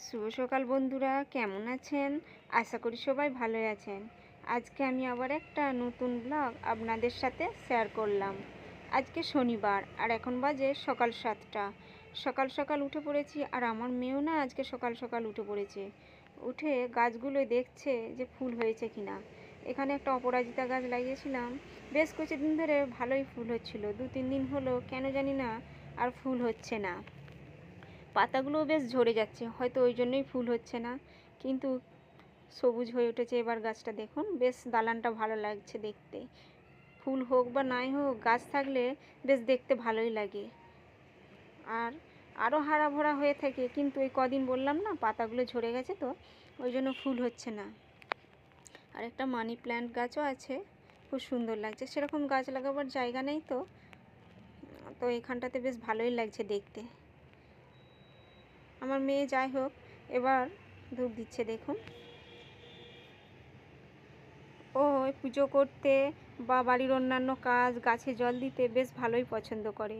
শুভ সকাল বন্ধুরা, কেমন আছেন? আশা করি সবাই ভালোই আছেন। আজকে আমি আবার একটা নতুন ব্লগ আপনাদের সাথে শেয়ার করলাম। আজকে শনিবার আর এখন বাজে সকাল 7টা। সকাল সকাল উঠে পড়েছি আর আমার মেয়েও না আজকে সকাল সকাল উঠে পড়েছে। উঠে গাছগুলো দেখছে যে ফুল হয়েছে কিনা। এখানে একটা অপরাজিতা গাছ লাগিয়েছিলাম, বেশ কিছুদিন ধরে ভালোই ফুল হচ্ছিল। 2-3 দিন হলো কেন জানি না আর ফুল হচ্ছে না। পাতাগুলোও বেশ ঝরে যাচ্ছে, হয়তো ওই জন্যই ফুল হচ্ছে না। কিন্তু সবুজ হয়ে উঠেছে এবার গাছটা, দেখুন বেশ দালানটা ভালো লাগছে দেখতে। ফুল হোক বা নাই হোক, গাছ থাকলে বেশ দেখতে ভালোই লাগে। আর আরও হারা ভরা হয়ে থাকে, কিন্তু এই কদিন বললাম না পাতাগুলো ঝরে গেছে, তো ওই জন্য ফুল হচ্ছে না। আর একটা মানি প্ল্যান্ট গাছও আছে, খুব সুন্দর লাগছে। সেরকম গাছ লাগাবার জায়গা নেই, তো এখানটাতে বেশ ভালোই লাগছে দেখতে। আমার মেয়ে যাই হোক এবার ধূপ দিচ্ছে, দেখুন। ও পুজো করতে বা বাড়ির অন্যান্য কাজ, গাছে জল দিতে বেশ ভালোই পছন্দ করে।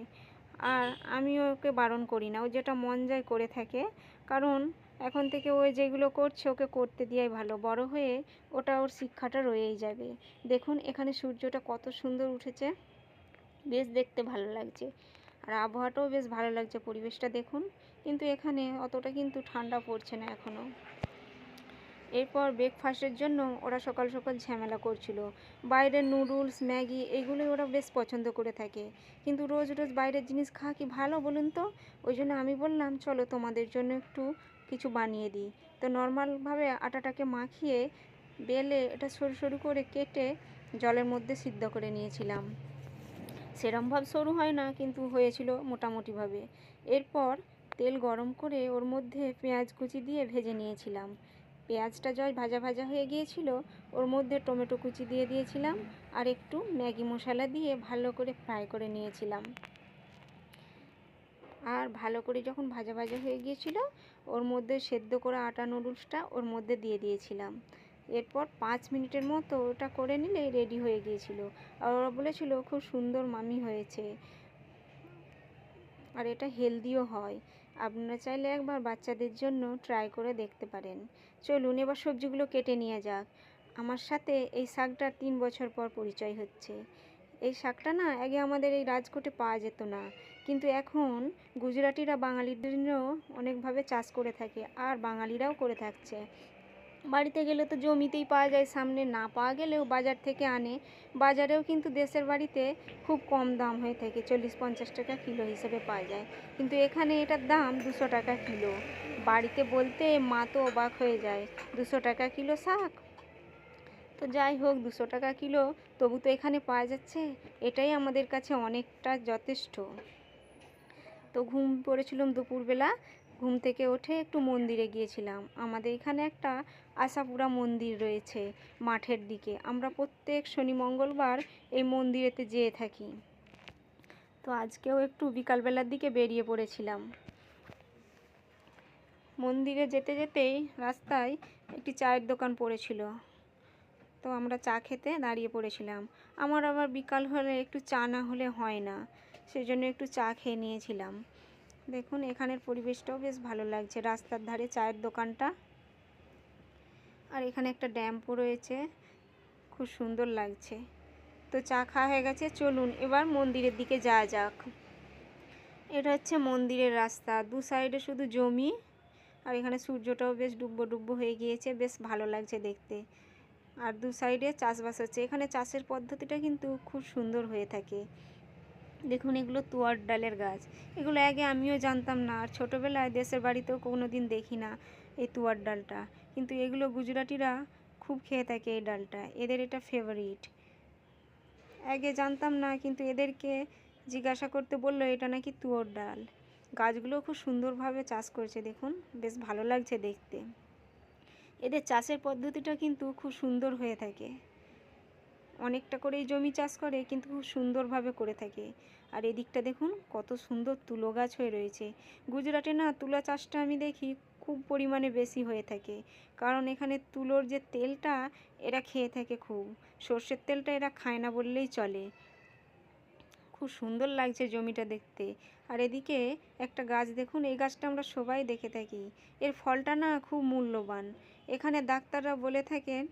আর আমিও ওকে বারণ করি না, ও যেটা মন যায় করে থাকে। কারণ এখন থেকে ও যেগুলো করছে ওকে করতে দেওয়াই ভালো, বড় হয়ে ওটা ওর শিক্ষাটা রয়েই যাবে। দেখুন এখানে সূর্যটা কত সুন্দর উঠেছে, বেশ দেখতে ভালো লাগছে। আর আবহাওয়াটাও বেশ ভালো লাগছে, পরিবেশটা দেখুন। কিন্তু এখানে অতটা কিন্তু ঠান্ডা পড়ছে না এখনও। এরপর ব্রেকফাস্টের জন্য ওরা সকাল সকাল ঝামেলা করছিল। বাইরের নুডলস, ম্যাগি এগুলোই ওরা বেশ পছন্দ করে থাকে। কিন্তু রোজ রোজ বাইরের জিনিস খাওয়া কি ভালো বলুন তো? ওই জন্য আমি বললাম চলো তোমাদের জন্য একটু কিছু বানিয়ে দিই। তো নর্মালভাবে আটাটাকে মাখিয়ে বেলে এটা সরু সরু করে কেটে জলের মধ্যে সিদ্ধ করে নিয়েছিলাম। সেরমভাবে সরু হয় না, কিন্তু হয়েছিল মোটামুটিভাবে। এরপর তেল গরম করে ওর মধ্যে পেঁয়াজ কুচি দিয়ে ভেজে নিয়েছিলাম। পেঁয়াজটা যখন ভাজা ভাজা হয়ে গিয়েছিল, ওর মধ্যে টমেটো কুচি দিয়ে দিয়েছিলাম আর একটু ম্যাগি মশলা দিয়ে ভালো করে ফ্রাই করে নিয়েছিলাম। আর ভালো করে যখন ভাজা ভাজা হয়ে গিয়েছিল, ওর মধ্যে সেদ্ধ করা আটা নুডলসটা ওর মধ্যে দিয়ে দিয়েছিলাম। এরপর 5 মিনিটের মতো ওটা করে নিলে রেডি হয়ে গিয়েছিল। আর ওরা বলেছিল খুব সুন্দর মামি হয়েছে, আর এটা হেলদিও হয়। আপনারা চাইলে একবার বাচ্চাদের জন্য ট্রাই করে দেখতে পারেন। চলুন এবার সবজিগুলো কেটে নিয়ে যাক। আমার সাথে এই শাকটা 3 বছর পর পরিচয় হচ্ছে। এই শাকটা না আগে আমাদের এই রাজকোটে পাওয়া যেত না, কিন্তু এখন গুজরাটিরা বাঙালিদের জন্য অনেকভাবে চাষ করে থাকে, আর বাঙালিরাও করে থাকছে। বাড়িতে গেলে তো জমিতেই পাওয়া যায়, সামনে না পাওয়া গেলেও বাজার থেকে আনে। বাজারেও কিন্তু দেশের বাড়িতে খুব কম দাম হয়ে থাকে, 40-50 টাকা কিলো হিসেবে পাওয়া যায়। কিন্তু এখানে এটার দাম 200 টাকা কিলো। বাড়িতে বলতে মা তো অবাক হয়ে যায়, 200 টাকা কিলো শাক। তো যাই হোক, 200 টাকা কিলো তবু তো এখানে পাওয়া যাচ্ছে, এটাই আমাদের কাছে অনেকটা যথেষ্ট। তো ঘুম পড়েছিলাম দুপুরবেলা, ঘুম থেকে উঠে একটু মন্দিরে গিয়েছিলাম। আমাদের এখানে একটা আশাপুরা মন্দির রয়েছে মাঠের দিকে, আমরা প্রত্যেক শনি মঙ্গলবার এই মন্দিরেতে যেয়ে থাকি। তো আজকেও একটু বিকালবেলার দিকে বেরিয়ে পড়েছিলাম। মন্দিরে যেতে যেতেই রাস্তায় একটি চায়ের দোকান পড়েছিল, তো আমরা চা খেতে দাঁড়িয়ে পড়েছিলাম। আমার আবার বিকাল হলে একটু চা না হলে হয় না, সেজন্য একটু চা খেয়ে নিয়েছিলাম। দেখুন এখানের পরিবেশটাও বেশ ভালো লাগছে, রাস্তার ধারে চায়ের দোকানটা। আর এখানে একটা ড্যাম্পও রয়েছে, খুব সুন্দর লাগছে। তো চা খাওয়া হয়ে গেছে, চলুন এবার মন্দিরের দিকে যাওয়া যাক। এটা হচ্ছে মন্দিরের রাস্তা, দু সাইডে শুধু জমি। আর এখানে সূর্যটাও বেশ ডুবো ডুবো হয়ে গিয়েছে, বেশ ভালো লাগছে দেখতে। আর দু সাইডে চাষবাস হচ্ছে। এখানে চাষের পদ্ধতিটা কিন্তু খুব সুন্দর হয়ে থাকে। দেখুন এগুলো তুয়ার ডালের গাছ, এগুলো আগে আমিও জানতাম না, আর ছোটোবেলায় দেশের বাড়িতেও কোনো দিন দেখি না এই তুয়ার ডালটা। কিন্তু এগুলো গুজরাটিরা খুব খেয়ে থাকে এই ডালটা, এদের এটা ফেভারিট। আগে জানতাম না, কিন্তু এদেরকে জিজ্ঞাসা করতে বললো এটা নাকি তুয়ার ডাল। গাছগুলো খুব সুন্দরভাবে চাষ করছে, দেখুন বেশ ভালো লাগছে দেখতে। এদের চাষের পদ্ধতিটা কিন্তু খুব সুন্দর হয়ে থাকে, অনেকটা করেই জমি চাষ করে, কিন্তু খুব সুন্দরভাবে করে থাকে। আর এদিকটা দেখুন কত সুন্দর তুলো গাছ হয়ে রয়েছে। গুজরাটে না তুলা চাষটা আমি দেখি খুব পরিমাণে বেশি হয়ে থাকে, কারণ এখানে তুলোর যে তেলটা এরা খেয়ে থাকে খুব, সর্ষের তেলটা এরা খায় না বললেই চলে। খুব সুন্দর লাগছে জমিটা দেখতে। আর এদিকে একটা গাছ দেখুন, এই গাছটা আমরা সবাই দেখে থাকি। এর ফলটা না খুব মূল্যবান। এখানে ডাক্তাররা বলে থাকেন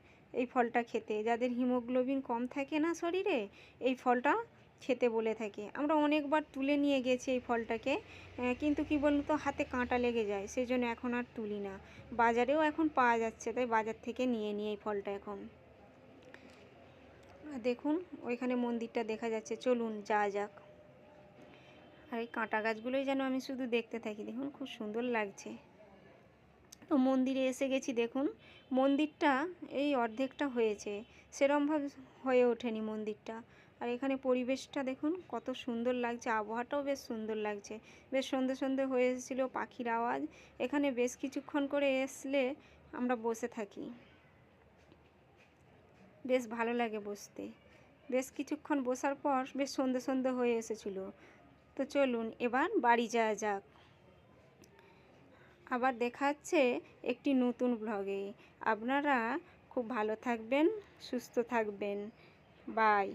এই ফলটা খেতে, যাদের হিমোগ্লোবিন কম থাকে না শরীরে, এই ফলটা খেতে বলে থাকে। আমরা অনেকবার তুলে নিয়ে গেছি এই ফলটাকে, কিন্তু কি বলুন তো, হাতে কাঁটা লেগে যায়, সেই জন্য এখন আর তুলি না। বাজারেও এখন পাওয়া যাচ্ছে, তাই বাজার থেকে নিয়ে নিই এই ফলটা এখন। দেখুন ওইখানে মন্দিরটা দেখা যাচ্ছে, চলুন যাওয়া যাক। আর এই কাঁটা গাছগুলোই যেন আমি শুধু দেখতে থাকি, দেখুন খুব সুন্দর লাগছে। তো মন্দিরে এসে গেছি, দেখুন মন্দিরটা এই অর্ধেকটা হয়েছে, সেরমভাবে হয়ে ওঠেনি মন্দিরটা। আর এখানে পরিবেশটা দেখুন কত সুন্দর লাগছে, আবহাওয়াটাও বেশ সুন্দর লাগছে। বেশ সন্ধে সন্ধে হয়ে এসেছিলো, পাখির আওয়াজ। এখানে বেশ কিছুক্ষণ করে আসলে আমরা বসে থাকি, বেশ ভালো লাগে বসতে। বেশ কিছুক্ষণ বসার পর বেশ সন্ধে সন্ধে হয়ে এসেছিলো। তো চলুন এবার বাড়ি যাওয়া যাক। আবার দেখা হচ্ছে একটি নতুন ব্লগে। আপনারা খুব ভালো থাকবেন, সুস্থ থাকবেন। বাই।